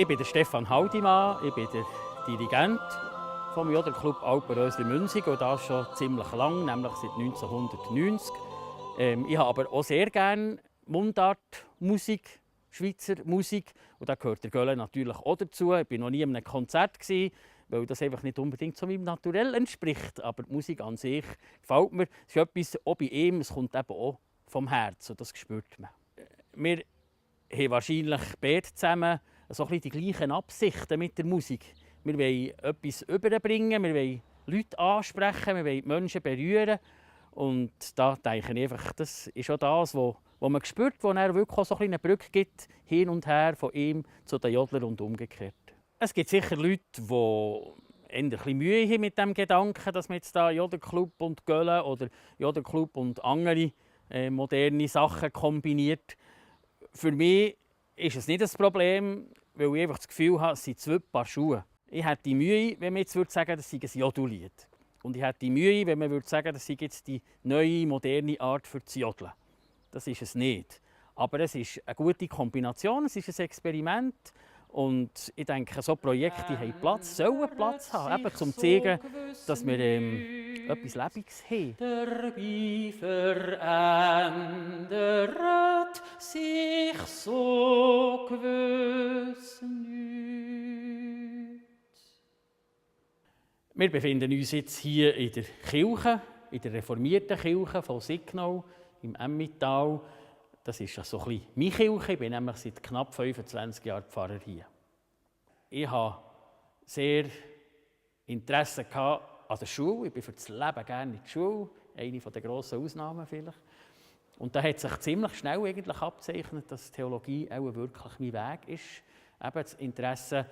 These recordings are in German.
Ich bin der Stefan Haldimann, ich bin der Dirigent vom Jodlerclub Alpenrösli-Münsig und das schon ziemlich lang, nämlich seit 1990. Ich habe aber auch sehr gerne Mundartmusik, Schweizer Musik, und da gehört der Gölle natürlich auch dazu. Ich war noch nie in einem Konzert, weil das einfach nicht unbedingt so meinem Naturell entspricht. Aber die Musik an sich gefällt mir. Es ist etwas auch bei ihm, es kommt eben auch vom Herzen, das spürt man. Wir haben wahrscheinlich beide zusammen so ein bisschen die gleichen Absichten mit der Musik. Wir wollen etwas überbringen, wir wollen Leute ansprechen, wir wollen die Menschen berühren. Und da denke ich einfach, das ist auch das, was man spürt, wo er wirklich auch so eine Brücke gibt, hin und her von ihm zu den Jodlern und umgekehrt. Es gibt sicher Leute, die ein bisschen Mühe haben mit dem Gedanken, dass man jetzt da Jodlerclub und Gölle oder Jodlerclub und andere moderne Sachen kombiniert. Für mich ist es nicht das Problem, weil ich einfach das Gefühl habe, es sind zwei Paar Schuhe. Ich hätte die Mühe, wenn man jetzt sagen würde, das sei ein Jodellied. Und ich hätte die Mühe, wenn man sagen würde, das sei jetzt die neue, moderne Art für das Jodeln. Das ist es nicht. Aber es ist eine gute Kombination, es ist ein Experiment. Und ich denke, so Projekte haben Platz, sollen Platz haben, eben zum zu zeigen, dass wir etwas Lebendiges haben. Dabei verändert sich so gewiss nichts. Wir befinden uns jetzt hier in der Kirche, in der reformierten Kirche von Signau im Emmental. Das ist so ein bisschen meine Kirche. Ich bin nämlich seit knapp 25 Jahren Pfarrer hier. Ich hatte sehr Interesse an der Schule. Ich bin für das Leben gerne in die Schule. Eine der grossen Ausnahmen vielleicht. Und da hat sich ziemlich schnell eigentlich abgezeichnet, dass Theologie auch wirklich mein Weg ist. Eben das Interesse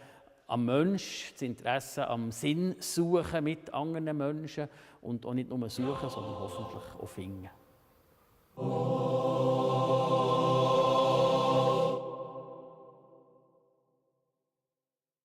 am Mensch, das Interesse am Sinn suchen mit anderen Menschen und auch nicht nur suchen, sondern hoffentlich auch finden.